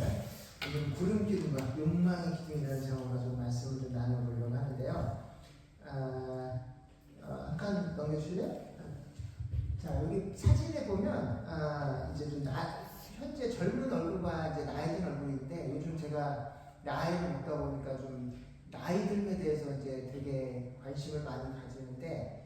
하겠습니다. 오늘 구름 기둥과 욕망의 기둥이라는 제목으로 좀 말씀을 좀 나눠보려고 하는데요. 잠깐 넘겨주실래요? 자, 여기 사진에 보면 이제 좀 현재 젊은 얼굴과 이제 나이 든 얼굴인데, 요즘 제가 나이를 먹다 보니까 좀 나이 듦에 대해서 이제 되게 관심을 많이 가지는데,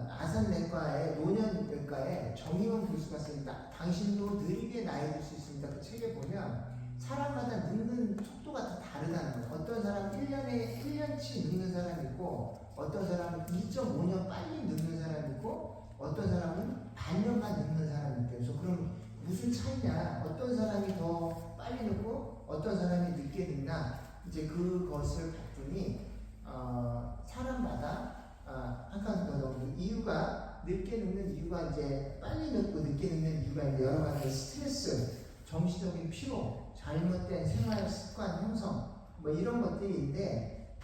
아산내과의 노년내과에 정의원 교수가 씁니다. 당신도 느리게 나이 들 수 있습니다. 그 책에 보면 사람마다 늙는 속도가 다 다르다는 거예요. 어떤 사람은 1년치 늙는 사람이 있고, 어떤 사람은 2.5년 빨리 늙는 사람이 있고, 어떤 사람은 반년만 늙는 사람이 있대요. 그래서 그럼 무슨 차이냐? 어떤 사람이 더 빨리 늙고 어떤 사람이 늦게 늙나? 이제 그것을 봤더니 사람마다 한칸 더 이유가, 늦게 늙는 이유가, 이제 빨리 늙고 늦게 늙는 이유가 이제 여러 가지 스트레스, 정신적인 피로, 잘못된 생활 습관 형성, 뭐 이런 것들인데,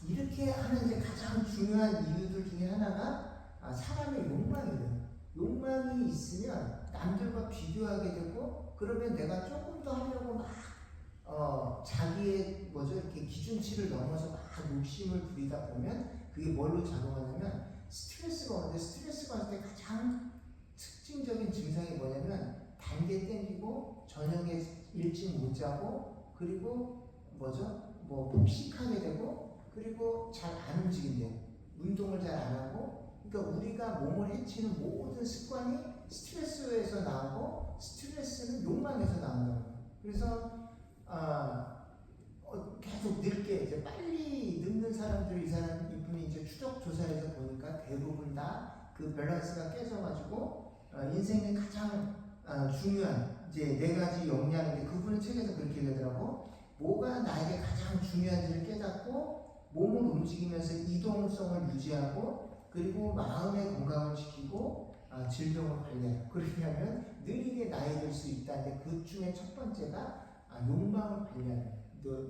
이렇게 하는 이제 가장 중요한 이유들 중에 하나가 사람의 욕망이에요. 욕망이 있으면 남들과 비교하게 되고, 그러면 내가 조금 더 하려고 막 자기의 이렇게 기준치를 넘어서 막 욕심을 부리다 보면 그게 뭘로 작용하냐면 스트레스가 오는데, 스트레스가 왔을 때 가장 특징적인 증상이 뭐냐면 단계 땡기고, 저녁에 일찍 못 자고, 그리고 폭식하게 되고, 그리고 잘 안 움직인대요. 운동을 잘 안 하고. 그러니까 우리가 몸을 해치는 모든 습관이 스트레스에서 나오고, 스트레스는 욕망에서 나온다고. 그래서 계속 늙게, 이제 빨리 늙는 사람들, 이분이 이제 추적 조사에서 보니까 대부분 다 그 밸런스가 깨져가지고 인생의 가장 중요한 이제 4가지 역량인데, 그분의 책에서 그렇게 얘기하더라고. 뭐가 나에게 가장 중요한지를 깨닫고 몸을 움직이면서 이동성을 유지하고, 그리고 마음의 건강을 지키고 질병을 관리해요. 그렇게 하면 느리게 나이 들 수 있다는데, 그 중에 첫 번째가 욕망을 관리하는.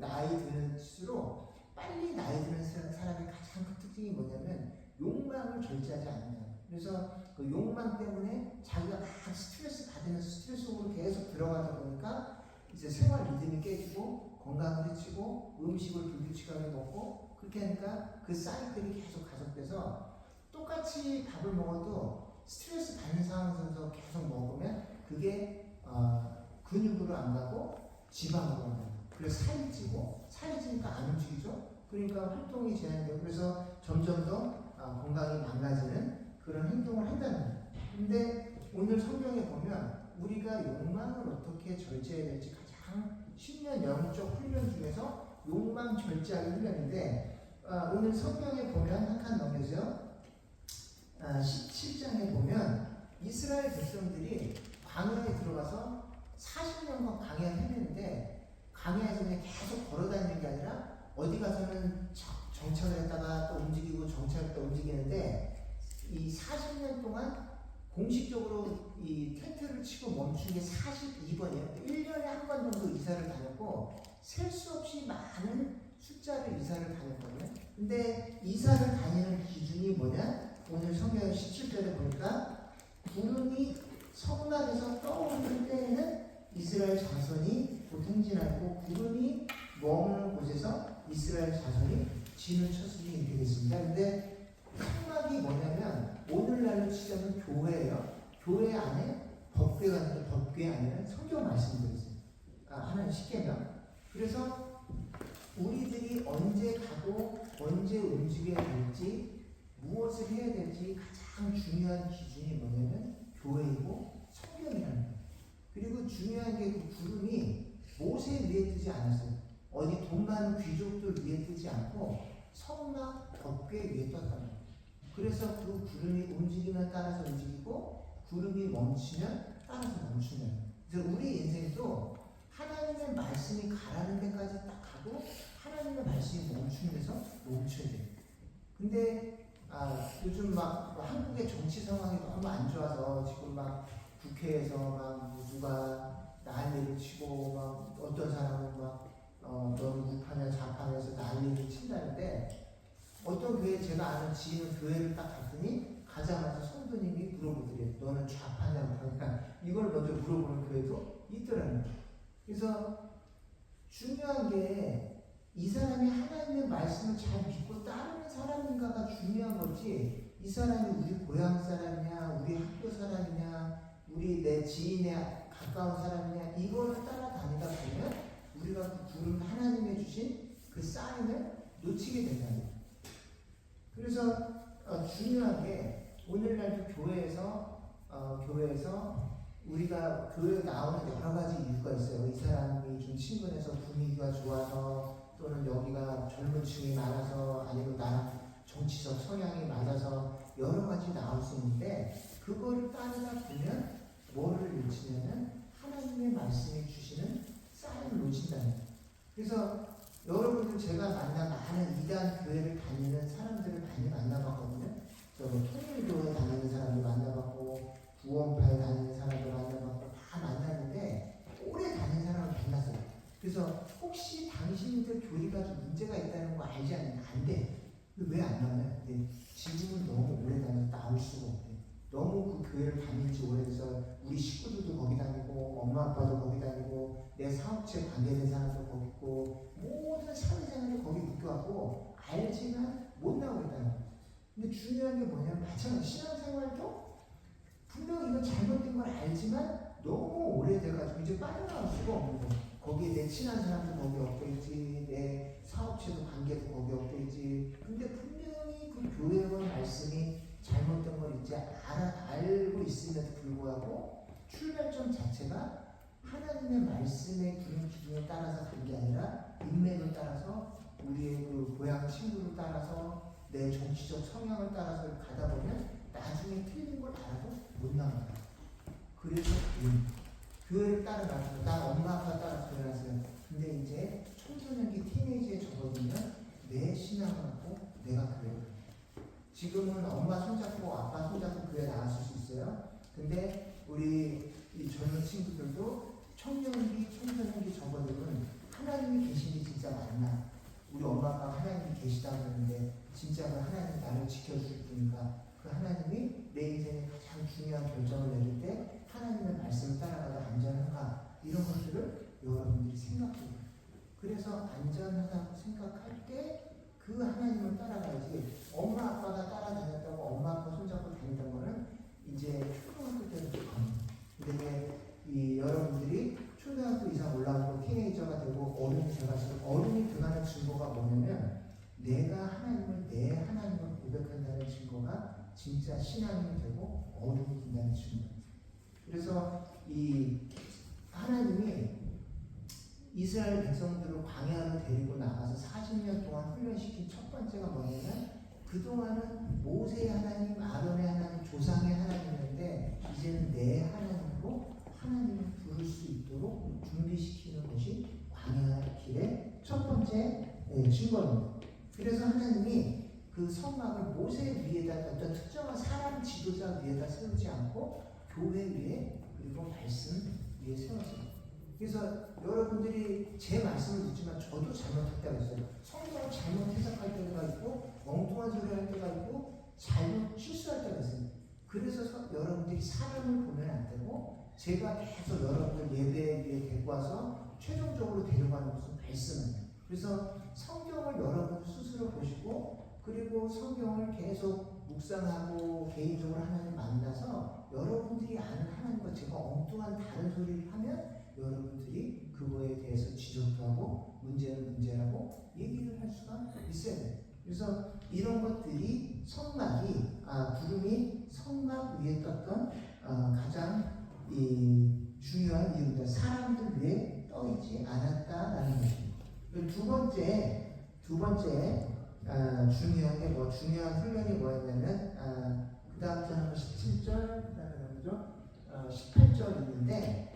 나이 들수록 빨리 나이 드는 사람의 가장 큰 특징이 뭐냐면 욕망을 절제하지 않는다. 그래서 그 욕망 때문에 자기가 막 스트레스 받으면서 스트레스 속으로 계속 들어가다 보니까 이제 생활 리듬이 깨지고, 건강을 해치고, 음식을 불규칙하게 먹고, 그렇게 하니까 그 사이클이 계속 가속돼서 똑같이 밥을 먹어도 스트레스 받는 상황에서 계속 먹으면 그게 근육으로 안 가고 지방으로 간다. 그래서 살이 찌고, 살이 찌니까 안 움직이죠. 그러니까 활동이 제한되고, 그래서 점점 더 건강이 망가지는 그런 행동을 한다는 거예요. 근데 오늘 성경에 보면 우리가 욕망을 어떻게 절제해야 될지 가장 쉽는 영적 훈련 중에서 욕망 절제하기 훈련인데, 오늘 성경에 보면 한 칸 넘겨주세요. 17장에 보면 이스라엘 백성들이 광야에 들어가서 40년간 광야를 헤매는데, 광야에서 그냥 계속 걸어다니는 게 아니라 어디 가서는 정착을 했다가 또 움직이고 정착을 또 움직이는데, 이 40년 동안 공식적으로 이 텐트를 치고 멈춘 게 42번이에요. 1년에 한 번 정도 이사를 다녔고, 셀 수 없이 많은 숫자를 이사를 다녔거든요. 근데 이사를 다니는 기준이 뭐냐? 오늘 성경 17절에 보니까 구름이 성막에서 떠오르는 때에는 이스라엘 자손이 곧 행진하고, 구름이 머무는 곳에서 이스라엘 자손이 진을 쳤으니 이렇게 됐습니다. 근데 성막이 뭐냐면 오늘날로 치자면 교회예요. 교회 안에 법궤가 있는데, 법궤 안에는 성경 말씀들이 있어요. 하나님 십계명. 그래서 우리들이 언제 가고 언제 움직여야 될지, 무엇을 해야 될지 가장 중요한 기준이 뭐냐면 교회이고 성경이라는 거예요. 그리고 중요한 게 그 구름이 모세 위에 뜨지 않았어요. 어디 돈 많은 귀족들 위에 뜨지 않고 성막 법궤 위에 떴단 말이에요. 그래서 그 구름이 움직이면 따라서 움직이고, 구름이 멈추면 따라서 멈추는. 그래서 우리 인생도 하나님의 말씀이 가라는 데까지 딱 가고, 하나님의 말씀이 멈추는 데서 멈춰야 돼요. 근데 요즘 막 한국의 정치 상황이 너무 안 좋아서 지금 막 국회에서 막 누가 난리를 치고, 막 어떤 사람은 막 너는 우파냐 좌파냐에서 난리를 친다는데, 어떤 교회, 제가 아는 지인은 교회를 딱 갔더니 가자마자 성도님이 물어보더래요. 너는 좌파냐 우파냐? 이걸 먼저 물어보는 교회도 있더라고요. 그래서 중요한 게 이 사람이 하나님의 말씀을 잘 믿고 따르는 사람인가가 중요한 거지, 이 사람이 우리 고향 사람이냐, 우리 학교 사람이냐, 우리 내 지인의 가까운 사람이냐, 이거를 따라다니다 보면 우리가 그 부름 하나님의 주신 그 사인을 놓치게 된다는 거예요. 그래서 중요한 게 오늘날도 교회에서 우리가 교회에 나오는 여러 가지 이유가 있어요. 이 사람이 좀 친근해서 분위기가 좋아서, 또는 여기가 젊은 층이 많아서, 아니면 나랑 정치적 성향이 맞아서 여러 가지 나올 수 있는데, 그거를 따르다 보면 뭐를 놓치냐면 하나님의 말씀이 주시는 사인을 놓친다는 거예요. 그래서 여러분들 제가 만난 많은 이단 교회를 다니는 사람들을 많이 만나봤거든요. 통일교회 다니는 사람도 만나봤고, 구원파에 다니는 사람도 만나봤고, 다 만났는데 오래 다닌 사람을 만났어요. 그래서 혹시 당신들 교리가 좀 문제가 있다는 거 알지 않으면 안 돼. 왜 안 나와요? 지금은 너무 오래 다녀서 나올 수가 없대. 너무 그 교회를 다닌 지 오래돼서 우리 식구들도 거기 다니고, 엄마 아빠도 거기 다니고, 내 사업체 관계된 사람도 거기 있고, 모든 사회생활이 거기 묶여갖고 알지만 못 나오겠다는 거예요. 근데 중요한 게 뭐냐면 마찬가지 신앙생활도 분명 이건 잘못된 걸 알지만 너무 오래돼가지고 이제 빠져나올 수가 없는 거예요. 거기에 내 친한 사람도 거기 엎혀있지, 내 사업체도 관계도 거기 엎혀있지. 근데 분명히 그 교회의 말씀이 잘못된 걸 이제 알고 있음에도 불구하고 출발점 자체가 하나님의 말씀의 기준에 따라서 간 게 아니라 인맥을 따라서, 우리의 그 고향 친구를 따라서, 내 정치적 성향을 따라서 가다 보면 나중에 틀린 걸 알아도 못 나와요. 그래서 교회를 따라가서, 난 엄마 아빠 따라 교회를. 근데 이제 청소년기 티네이지에 접어들면 내 신앙하고 내가 교회를. 지금은 엄마 손잡고 아빠 손잡고 교회 나왔을 수 있어요. 근데 우리 이 젊은 친구들도 청년기, 청소년기 접어들면 하나님이 계신 게 진짜 맞나? 우리 엄마 아빠가 하나님이 계시다고 그러는데 진짜로 하나님이 나를 지켜줄 분인가? 그 하나님이 내 인생에 가장 중요한 결정을 내릴 때 하나님의 말씀을 따라가도 안전한가? 이런 것들을 여러분들이 생각해요. 그래서 안전하다고 생각할 때 그 하나님을 따라가야지, 엄마 아빠가 따라다녔다고 엄마 아빠 손잡고 다니던 거는 이제 초등학교 때부터 갑니다. 근데 이 여러분들이 초등학교 이상 올라가고 티네이저가 되고 어른이 돼가지고, 어른이 돼가는 증거가 뭐냐면 내가 하나님을, 내 하나님을 고백한다는 증거가 진짜 신앙이 되고 어른이 된다는 증거입니다. 그래서 이 하나님이 이스라엘 백성들을 광야로 데리고 나가서 40년 동안 훈련시킨 첫 번째가 뭐냐면, 그동안은 모세의 하나님, 아론의 하나님, 조상의 하나님이었는데 이제는 내 하나님으로 하나님을 부를 수 있도록 준비시키는 것이 광야 길의 첫 번째 증거입니다. 그래서 하나님이 그 성막을 모세 위에다, 어떤 특정한 사람 지도자 위에다 세우지 않고 교회 위에, 그리고 말씀 위에 세웠어요. 그래서 여러분들이 제 말씀을 듣지만 저도 잘못할 때가 있어요. 성경을 잘못 해석할 때가 있고, 엉뚱한 소리 할 때가 있고, 잘못 실수할 때가 있어요. 그래서 여러분들이 사람을 보면 안 되고, 제가 계속 여러분들 예배 위에 데리고 와서 최종적으로 데려가는 것은 말씀이에요. 그래서 성경을 여러분 스스로 보시고, 그리고 성경을 계속 묵상하고 개인적으로 하나님 만나서 여러분들이 아는 하나님과 제가 엉뚱한 다른 소리를 하면 여러분들이 그거에 대해서 지적도 하고 문제는 문제라고 얘기를 할 수가 있어야 돼요. 그래서 이런 것들이 성막이, 구름이 성막 위에 떴던 가장 중요한 이유입니다. 사람들 위에 떠있지 않았다라는 것입니다. 두 번째 중요한 게 중요한 훈련이 뭐였냐면, 그 다음부터는 17절, 그 다음에 뭐죠? 18절 있는데,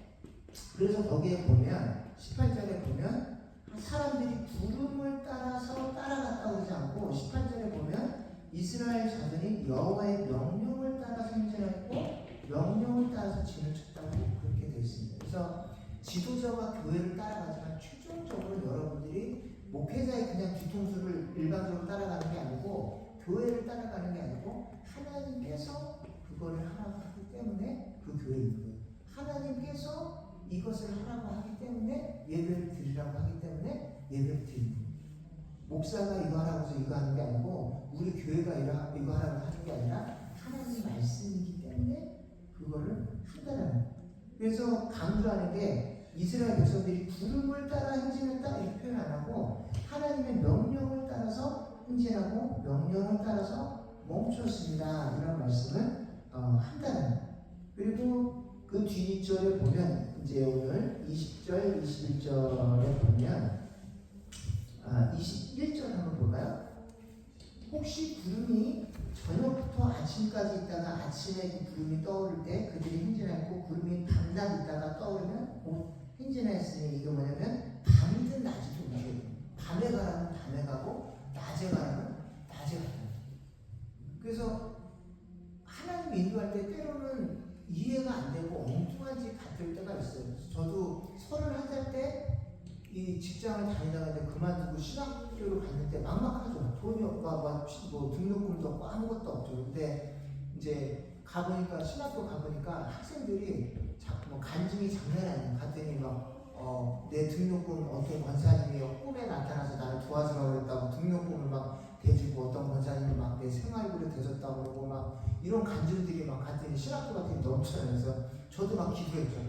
그래서 거기에 보면 18절에 보면 사람들이 구름을 따라서 따라갔다고 하지 않고, 18절에 보면 이스라엘 자손이 여호와의 명령을 따라서 행진했고 명령을 따라서 진을 쳤다고 그렇게 되어 있습니다. 그래서 지도자와 교회를 따라가지만 최종적으로 여러분들이 목회자의 그냥 뒤통수를 일반적으로 따라가는 게 아니고, 교회를 따라가는 게 아니고 하나님께서 그거를 하라고 하기 때문에 그 교회에 있는 거예요. 하나님께서 이것을 하라고 하기 때문에 예배를 드리라고 하기 때문에 예배를 드리는 거예요. 목사가 이거 하라고 해서 이거 하는 게 아니고 우리 교회가 이거 하라고 하는 게 아니라 하나님 말씀이기 때문에 그거를 한다는 거예요. 그래서 강조하는 게 이스라엘 백성들이 구름을 따라 행진했다 이렇게 표현 안 하고 하나님의 명령을 따라서 행진하고 명령을 따라서 멈췄습니다 이런 말씀을 한다는 거예요. 그리고 그 뒷절에 보면 이제 오늘 20절, 21절에 보면 21절 한번 볼까요? 혹시 구름이 저녁부터 아침까지 있다가 아침에 그 구름이 떠오를 때 그들이 행진했고 구름이 밤낮 있다가 떠오르면 행진했으니 이게 뭐냐면 밤이든 낮이든 움직여요. 밤에 가라면 밤에 가고 낮에 가라면 낮에 가요. 그래서 하나님 인도할 때 때로는 이해가 안 되고 엉뚱한 짓 같을 때가 있어요. 그래서 저도 31살 때 이 직장을 다니다가 그만두고 신학교를 갔는데 막막하죠. 돈이 없고 뭐 등록금도 없고 아무것도 없죠. 근데 이제 가보니까 신학교 가보니까 학생들이 뭐 간증이 장난 아니에요. 갔더니 막 내 등록금 어떤 권사님이 꿈에 나타나서 나를 도와주라고 그랬다고 등록금을 막 대주고 어떤 권사님이 막 내 생활비를 대줬다고 그러고 막 이런 간증들이 막 갔더니 신학교 같은 게 넘쳐요. 그래서 저도 막 기도했죠.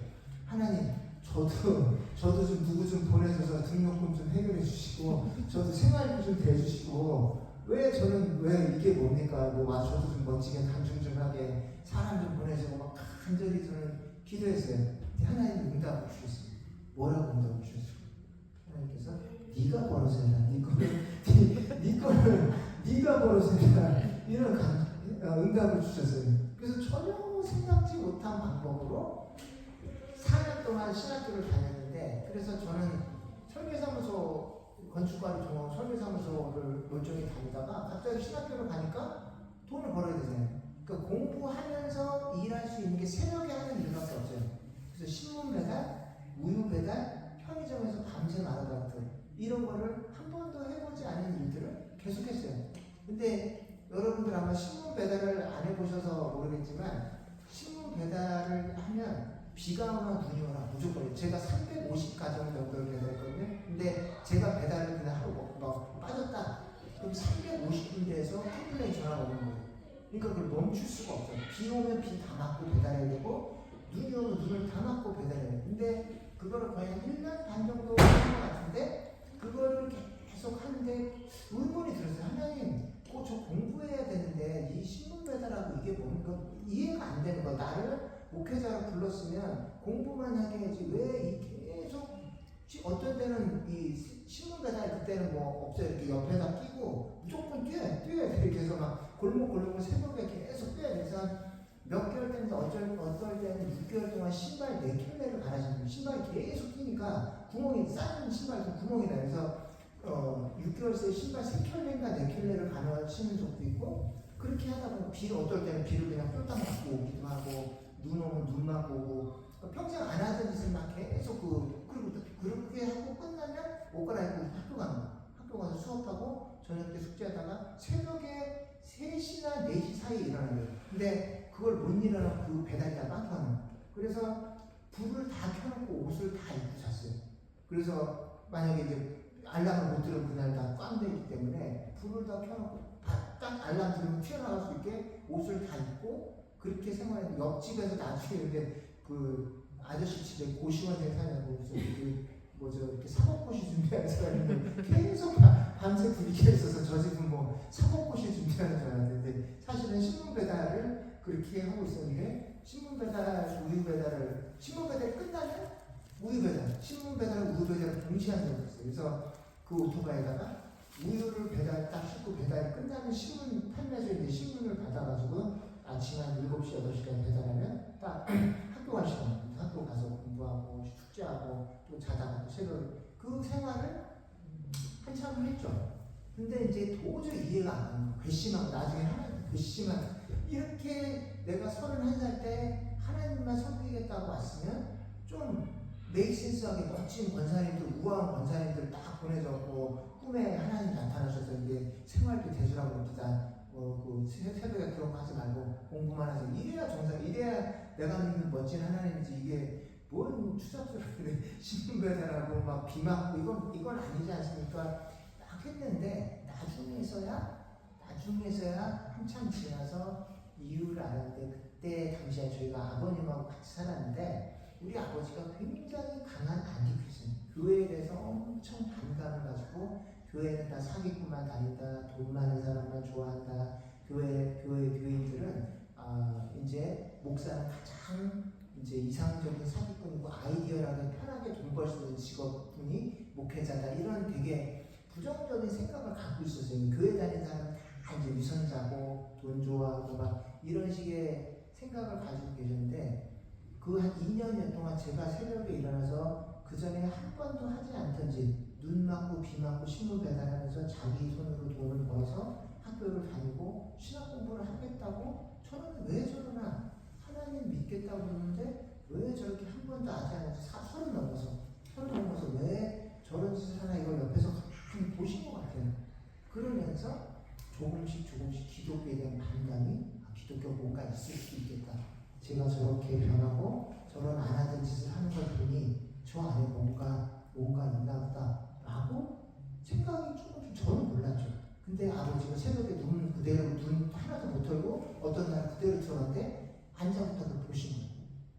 하나님 저도 좀 누구 좀 보내줘서 등록금 좀 해결해 주시고 저도 생활비 좀 대주시고 왜 저는 왜 이게 뭡니까 뭐 저도 좀 멋지게 간증 좀 하게 사람 좀 보내주고 막 간절히 저는 기도했어요. 근데 하나님 응답을 주셨어요. 뭐라고 응답을 주셨어요? 하나님께서 네가 벌어서 해라. 네 거를 네가 벌어서 해라. 이런 응답을 주셨어요. 그래서 전혀 생각지 못한 방법으로 4년 동안 신학교를 다녔는데 그래서 저는 설계사무소 건축과를 전공하고 설계사무소를 멀쩡히 다니다가 갑자기 신학교를 가니까 돈을 벌어야 되잖아요. 그러니까 공부하면서 일할 수 있는 게 새벽에 하는 일밖에 없어요. 그래서 신문 배달, 우유 배달, 편의점에서 밤새 아르바이트 이런 거를 한 번도 해보지 않은 일들을 계속했어요. 근데 여러분들 아마 신문 배달을 안 해보셔서 모르겠지만 신문 배달을 하면 비가 오나 눈이 오나 무조건 제가 350가정 정도를 배달했거든요. 근데 제가 배달을 그냥 하고 막 빠졌다. 그럼 350군데에서 컴플레인 전화가 오는 거예요. 그러니까 그걸 멈출 수가 없어요. 비 오면 비 다 맞고 배달해야 되고 눈이 오면 눈을 다 맞고 배달해야 돼요. 근데 그거를 거의 한 1년 반 정도 한 것 같은데 그거를 계속 하는데 의문이 들었어요. 하나님 저 공부해야 되는데 이 신문 배달하고 이게 뭡니까? 이해가 안 되는 거야. 나를 목회자로 불렀으면 공부만 하게 해야지 왜 계속 어떤 때는 이 신문 배달 그때는 뭐 없어요. 이렇게 옆에다 끼고 무조건 뛰어야 돼. 이렇게 해서 막 골목 새벽에 계속 뛰어야 돼서 몇 개월 때는 어떨 때는 6개월 동안 신발 4켤레를 갈아주는 거예요. 신발이 계속 뛰니까 구멍이 쌓인 신발도 구멍이 나요. 그래서 6개월 새 신발 3켤레인가 4켤레를 갈아치는 적도 있고 그렇게 하다 보면 어떨 때는 비를 그냥 쫄딱 맞고 오기도 하고 눈 오면 눈 맞고 오고 평생 안 하던 짓을 막 계속 그리고 그렇게 하고 끝나면 옷 갈아입고 학교 가는 거야. 학교 가서 수업하고 저녁 때 숙제하다가 새벽에 3시나 4시 사이에 일어나는 거예요. 근데 그걸 못 일어나고 그 배달이 다 빵꾸하는 거예요. 그래서 불을 다 켜놓고 옷을 다 입고 잤어요. 그래서 만약에 이제 알람을 못 들으면 그날 다 꽝 되기 때문에 불을 다 켜놓고 딱 알람 들으면 튀어나갈 수 있게 옷을 다 입고 그렇게 생활했는데 옆집에서 나중에 그 아저씨 집에 고시원생 사냐고 이렇게 사법고시 준비하는 사람이 계속 밤새 부딪혀 있어서 저 집은 뭐 사법고시 준비하는 줄 알았는데 사실은 신문 배달을 그렇게 하고 있었는데 신문 배달, 우유 배달을 신문 배달이 끝나면 우유 배달, 신문 배달, 우유 배달을 동시에 하는 적이 있어요. 그래서 그 오토바이에다가 우유를 딱 싣고 배달이 끝나면 신문 판매소에 있는 신문을 받아가지고 아침 한 7시, 8시까지 배달하면 딱 학교 갈 시간, 학교 가서 공부하고 숙제하고 또 자다가 또 새벽에 그 생활을 한참 했죠. 근데 이제 도저히 이해가 안 가는 거예요. 괘씸하고 나중에 하나님 괘씸한 이렇게 내가 31살 때 하나님만 섬기겠다고 왔으면 좀 메이센스하게 멋진 권사님들, 우아한 권사님들 딱 보내줬고 꿈에 하나님 나타나셔서 이게 생활비 대주라고 합니다. 그 새벽에 그런 거 하지 말고 공부만 하세요. 이래야 정상, 이래야 내가 믿는 멋진 하나님인지 이게 뭔 추잡스럽게 신분 배달하고 막 비 맞고 이건 아니지 않습니까? 막 했는데 나중에서야 한참 지나서 이유를 알았는데 그때 당시에 저희가 아버님하고 같이 살았는데 우리 아버지가 굉장히 강한 안티크리스천, 교회에 대해서 엄청 반감을 가지고 교회는 다 사기꾼만 다닌다, 돈 많은 사람만 좋아한다, 교인들은 이제 목사는 가장 이제 이상적인 사기꾼이고 아이디어라는 편하게 돈 벌 수 있는 직업군이 목회자다, 이런 되게 부정적인 생각을 갖고 있었어요. 교회 다니는 사람은 다 이제 위선자고 돈 좋아하고 막 이런 식의 생각을 가지고 계셨는데 그 한 2년 동안 제가 새벽에 일어나서 그 전에 한 번도 하지 않던지 눈 맞고 비 맞고 신문 배달하면서 자기 손으로 돈을 벌어서 학교를 다니고 신학 공부를 하겠다고, 저는 왜 저러나 하나님 믿겠다고 그러는데 왜 저렇게 한 번도 하지 않아서 서른 넘어서 왜 저런 짓을 하나, 이걸 옆에서 가만히 보신 것 같아요. 그러면서 조금씩 기독교에 대한 반감이, 기독교 뭔가 있을 수도 있겠다, 제가 저렇게 변하고 저런 안 하던 짓을 하는 걸 보니 저 안에 뭔가 있나 보다 라고 생각이 조금씩, 저는 몰랐죠. 근데 아버지가 새벽에 눈 하나도 못 털고 어떤 날 그대로 들어갔는데 앉아부터 보신 거예요.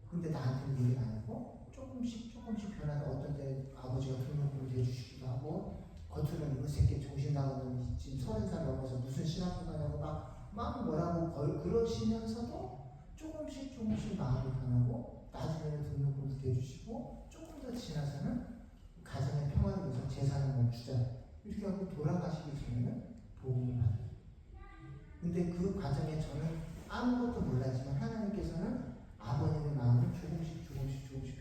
근데 나한테는 얘기를 안 하고 조금씩 변하다 어떤 때 아버지가 등록금을 대주시기도 하고, 겉으로는 이 새끼 정신 나가는 지금 30살 넘어서 무슨 신학교 가냐고 막 뭐라고 그러시면서도 조금씩 마음이 변하고, 나중에는 등록금도 대주시고, 조금 더 지나서는 가정의 평화를 위해서 재산을 멈추자 이렇게 하고 돌아가시기 전에는 도움을 받아요. 근데 그 과정에 저는 아무것도 몰랐지만 하나님께서는 아버님의 마음을 조금씩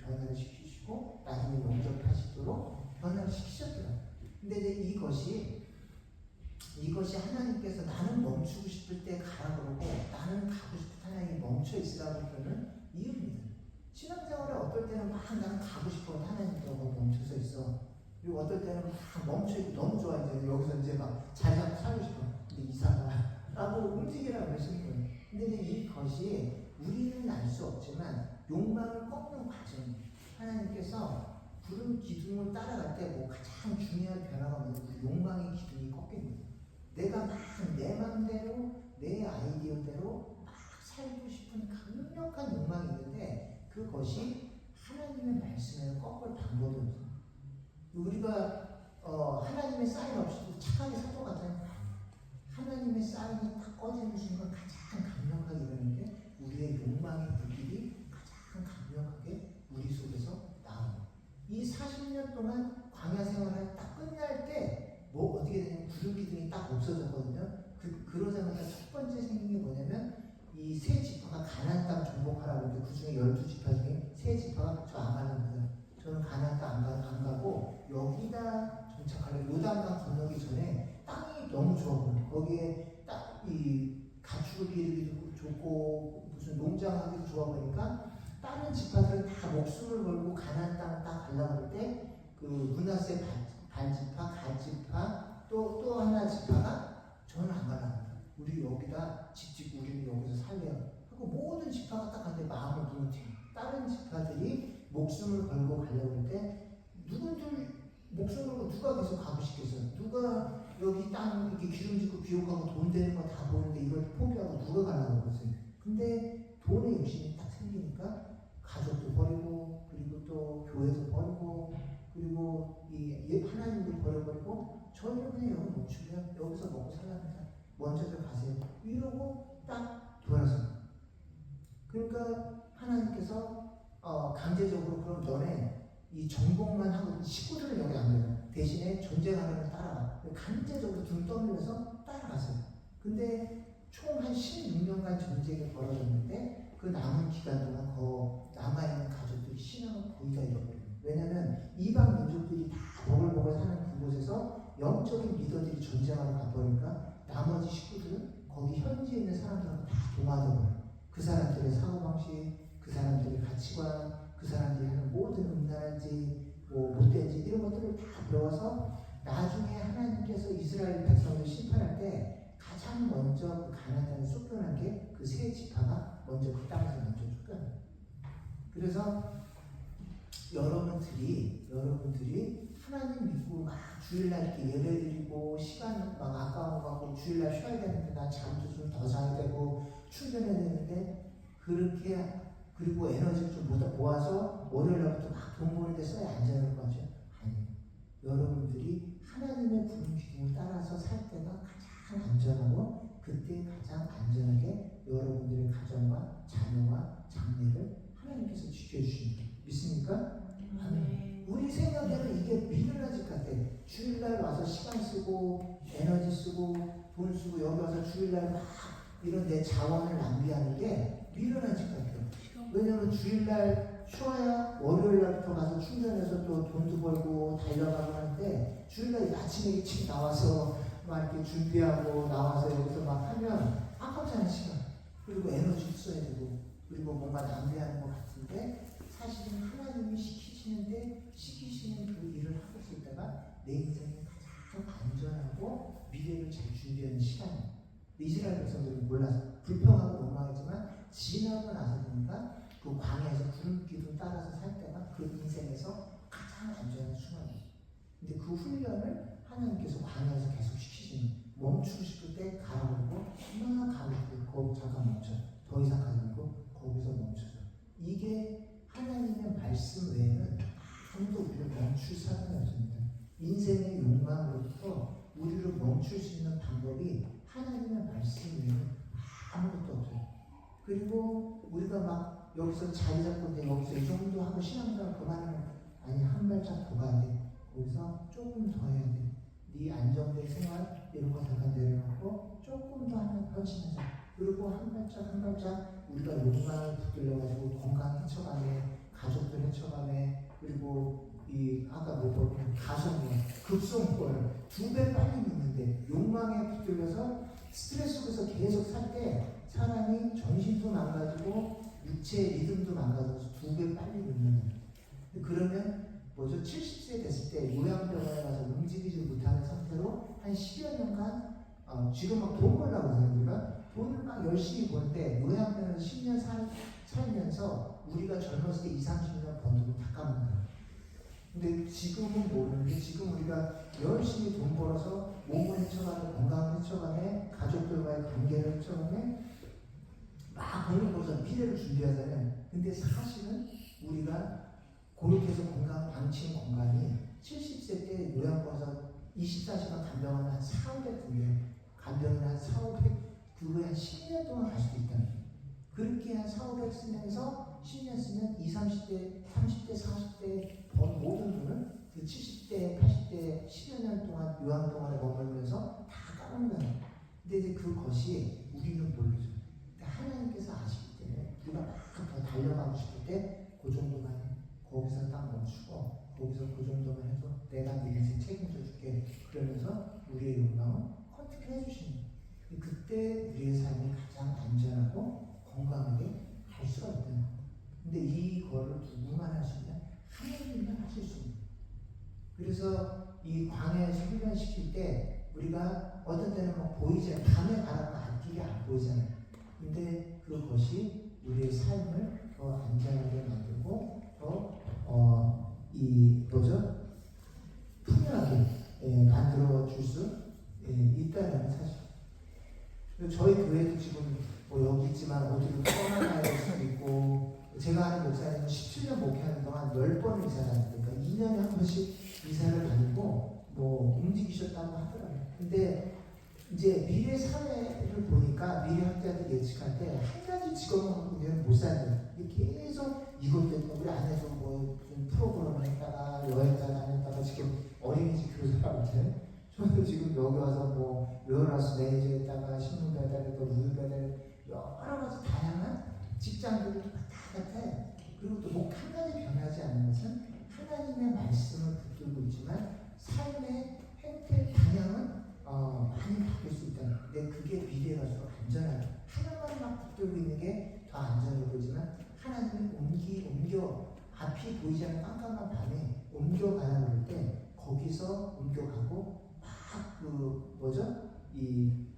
변화를 시키시고 나중에 영접하시도록 변화를 시키셨더라고요. 근데 이제 이것이 하나님께서 나는 멈추고 싶을 때 가라 그러고 나는 가고 싶을 때 하나님이 멈춰 있으라고 그러는 이유입니다. 신앙생활에 어떨 때는 막 나는 가고 싶어 하나님께서 멈춰서 있어. 그리고 어떨 때는 막 멈춰 있고 너무 좋아, 이제 여기서 이제 막 자리 잡고 살고 싶어. 근데 이상하다 라고 움직이라고 하시는 거예요. 근데 이제 이것이 우리는 알 수 없지만 욕망을 꺾는 과정이에요. 하나님께서 구름 기둥을 따라갈 때 뭐 가장 중요한 변화가 뭐냐면 욕망의 기둥이 꺾입니다. 내가 막 내 마음대로 내 아이디어대로 막 살고 싶은 강력한 욕망이 있는데 그것이 하나님의 말씀에 꺾을 방법이 없어요. 우리가 하나님의 사인 없이도 착하게 살 것 같아요. 하나님의 사인이 딱 꺼지는 순간 가장 강력하게 일어나는 게 우리의 욕망의 불길이 가장 강력하게 우리 속에서 나옵니다. 이 40년 동안 광야 생활을 딱 끝날 때 뭐 어떻게 되냐면 구름 기둥이 딱 없어졌거든요. 그러자마자 첫 번째 생긴 게 뭐냐면 이 세 지파가 가나안 땅 정복하라고 하는데 그 중에 12지파 중에 세 지파가 저 안 가랍니다. 저는 가나안 땅 안 가고 여기다 정착하려고, 요단강 건너기 전에 땅이 너무 좋아 보여요. 거기에 딱 이 가축을 기르기도 좋고 무슨 농장하기도 좋아 보니까 다른 지파들은 다 목숨을 걸고 가나안 땅 딱 가려고 할 때 그 므낫세 반지파, 갓지파 또 하나 지파가 저는 안 가랍니다. 우리 여기다 집 짓고 우리는 여기서 살래요 하고 모든 지파가 딱 가는데 마음을 무너뜨려. 다른 지파들이 목숨을 걸고 가려고 할 때 누군들 목숨을 걸고 누가 계속 가고 싶겠어요? 누가 여기 땅 이렇게 기름짓고 비옥하고 돈 되는 거 다 보는데 이걸 포기하고 누가 가려고 그러세요? 근데 돈에 욕심이 딱 생기니까 가족도 버리고 그리고 또 교회도 버리고 그리고 이 하나님도 버려버리고 저희는 그냥 여기 멈추면 여기서 먹고 살랍니다. 먼저들 가세요. 이러고 딱 돌아서요. 그러니까 하나님께서 강제적으로 그럼 너네 이 정복만 하고 식구들은 여기 안 돼요. 대신에 전쟁하려면 따라와. 강제적으로 등 떠밀려서 따라가세요. 근데 총 한 16년간 전쟁이 벌어졌는데 그 남은 기간 동안 남아있는 가족들이 신앙을 거의 다 잃어버려요. 왜냐하면 이방 민족들이 다 보글보글 사는 그곳에서 영적인 리더들이 전쟁하러 가버리니까 나머지 식구들은 거기 현지에 있는 사람들하고 다 동화되어버려요. 그 사람들의 사고방식, 그 사람들의 가치관, 그 사람들이 하는 모든 음란한 짓, 뭐 못된 짓 이런 것들을 다 배워서 나중에 하나님께서 이스라엘 백성을 심판할 때 가장 먼저 그 가나안 땅에 쫓겨난 게 그 세 지파가 먼저 그 땅에서 먼저 쫓겨나요. 그래서 여러분들이 하나님 믿고 막 주일날 이렇게 예배드리고 시간 막 아까운 거 같고 주일날 쉬어야 되는데 나 잠도 좀 더 자야 되고 충전해야 되는데 그렇게 그리고 에너지를 좀 모아서 월요일날부터 막 돈 버는 데 써야 안전할 거죠? 아니요. 여러분들이 하나님의 부른 기둥을 따라서 살 때가 가장 안전하고 그때 가장 안전하게 여러분들의 가정과 자녀와 장래를 하나님께서 지켜주십니다. 믿습니까? 아멘. 우리 생각에는 이게 미련한 짓 같아. 주일날 와서 시간 쓰고 에너지 쓰고 돈 쓰고 여기 와서 주일날 막 이런 내 자원을 낭비하는 게 미련한 짓 같아요. 왜냐하면 주일날 쉬어야 월요일날부터 가서 충전해서 또 돈도 벌고 달려가고 하는데 주일날 아침에 일찍 나와서 막 이렇게 준비하고 나와서 여기서 막 하면 아깝잖아요 시간. 그리고 에너지도 써야 되고 그리고 뭔가 낭비하는 것 같은데 사실은 하나님이 시키시는 그 일을 하고 있을 때가 내 인생에 가장 안전하고 미래를 잘 준비하는 시간이에요. 이스라엘 백성들은 몰라서 불평하고 원망했지만 지나고 나서 보니까 그 광야에서 구름 기둥 따라서 살 때가 그 인생에서 가장 안전한 순간이에요. 근데 그 훈련을 하나님께서 광야에서 계속 시키시는 멈추고 싶을 때 가라고 막 가고 거기 잠깐 멈춰 더 이상 가지 말고 거기서 멈춰줘. 이게 하나님의 말씀 외에는 아무도 우리를 멈출 사람이 없습니다. 인생의 욕망으로부터 우리를 멈출 수 있는 방법이 하나님의 말씀 외에는 아무것도 없어요. 그리고 우리가 막 여기서 자리 잡고 있는데 여기서 이 정도 하고 신앙생활 그만하면 아니 한 발짝 더 가야 돼. 거기서 조금 더 해야 돼. 네 안정된 생활 이런 거 잠깐 내려놓고 조금 더 하면 헌신하자. 그리고 한 발짝 우리가 욕망을 붙들려가지고 건강 해쳐가네, 가족들 해쳐가네, 그리고 이 아까 뭐 가성비, 급성권 2배 빨리 있는데 욕망에 붙들려서 스트레스 속에서 계속 살 때 사람이 정신도 망가지고 육체의 리듬도 망가져서 2배 빨리 늙는 거예요. 그러면 뭐죠? 70세 됐을 때 요양병원에 가서 움직이지 못하는 상태로 한 10여 년간 지금 막 돈 벌라고 해요. 우리가 돈을 막 열심히 벌 때 요양병원에서 10년 살면서 우리가 젊었을 때 20, 30년 번 돈을 다 까먹는 거예요. 근데 지금은 모르는데 지금 우리가 열심히 돈 벌어서 몸을 헤쳐가며 건강을 헤쳐가며 가족들과의 관계를 헤쳐가며 막 돈을 벌어서 미래를 준비하잖아요. 근데 사실은 우리가 그렇게 해서 건강 망친 건강이 70세 때 요양원에서 24시간 간병하면 한 4,500군데 간병을 한 4,500 그거에 한 10년 동안 갈 수도 있다는 거예요. 그렇게 한 4,500 쓰면서 10년 쓰면 20, 30대, 30대, 40대 번 모든 돈을 그 70대, 80대 10여 년 동안 요양병원에 머물면서 다 까먹는 거예요. 근데 이제 그것이 우리는 모르죠. 하나님께서 아시기 때문에 우리가 막 더 달려가고 싶을 때 그 정도만 해. 거기서 딱 멈추고 거기서 그 정도만 해도 내가 네 인생 책임져 줄게. 그러면서 우리의 욕망을 컨트롤 해주시는 거예요. 그때 우리의 삶이 가장 안전하고 건강하게 갈 수가 있다는 거예요. 근데 이거를 누구만 할 수 있냐? 하나님만 하실 수 있는 거예요. 그래서 이 광야에서 훈련시킬 때 우리가 어떤 때는 막 보이지 않아요. 밤에 가라고 앞길이 안 보이잖아요. 근데 그것이 우리의 삶을 더 안전하게 만들고 뭐죠? 풍요하게 만들어 줄 수 있다는 사실. 저희 교회도 지금 뭐 여기 있지만 어디로 떠나가야 될 수도 있고 제가 하는 목사님은 17년 목회하는 동안 10번을 이사를 하니까 2년에 한 번씩 이사를 다니고 뭐 움직이셨다고 하더라고요. 근데 이제 미래 사회를 보니까 미래 학자들 예측할 때 한 가지 직업만 갖고 우리는 못 살죠. 계속 이것 때문에 우리 안에서 뭐 프로그램을 했다가 여행자 다녔다가 지금 어린이집 교사라고 하잖아요. 저도 지금 여기 와서 뭐 웨어하우스 매니저 했다가 신문 배달했다가 우유 배달 여러 가지 다양한 직장들을 왔다 갔다 해요. 그리고 또 뭐 한 가지 변하지 않는 것은 하나님의 말씀을 붙들고 있지만 삶의 행태 방향은 많이 바뀔 수 있다. 근데 그게 미래라서 안전하다. 하나만 막 붙들고 있는 게 더 안전해 보이지만 하나님은 옮겨 앞이 보이지 않는 깜깜한 밤에 옮겨가라 그럴 때 거기서 옮겨가고 막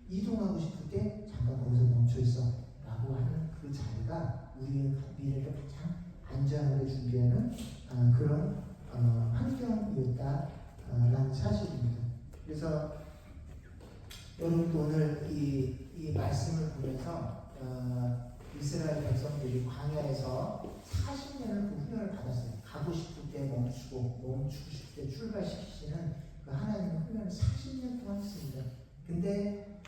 이동하고 싶을 때 잠깐 거기서 멈춰 있어 라고 하는 그 자리가 우리의 미래를 가장 안전하게 준비하는 그런 환경이었다라는 사실입니다. 그래서 여러분도 오늘 이 말씀을 보면서 이스라엘 백성들이 광야에서 40년을 그 훈련을 받았어요. 가고 싶을 때 멈추고 싶을 때 출발시키시는 그 하나님의 훈련을 40년 동안 했습니다. 근데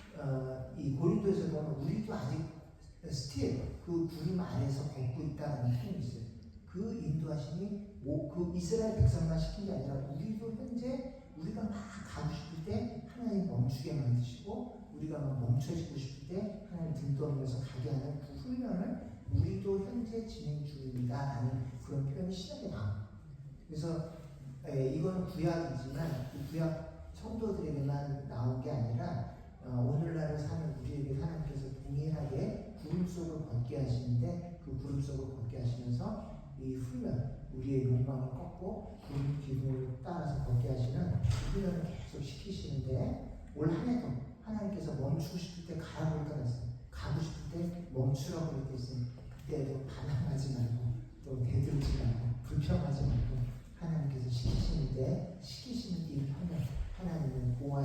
이 고린도에서 보면 우리도 아직 스틸 그 구름 안에서 걷고 있다는 표현이 있어요. 그 인도하심이 그 이스라엘 백성만 시킨 게 아니라 우리도 현재 우리가 막 가고 싶을 때 하나님 멈추게 만드시고 우리가 막 멈춰지고 싶을 때 하나님 등 떠밀면서 가게 하는 그 훈련을 우리도 현재 진행 중입니다라는 그런 표현이 신약에 나옵니다. 그래서 이거는 구약이지만 이 구약 성도들에게만 나온 게 아니라 오늘날을 사는 우리에게 하나님께서 동일하게 구름 속을 걷게 하시는데 그 구름 속을 걷게 하시면서 이 훈련, 우리의 욕망을 꺾고 구름 기둥을 따라서 걷게 하시는 훈련을 계속 시키시는데 올 한 해도 하나님께서 멈추고 싶을 때 가라고 했어요. 가고 싶을 때 멈추라고 했어요. 그때도 반항하지 말고 또 대들지 말고 불평하지 말고 하나님께서 시키시는 이 훈련, 하나님은 보호하시는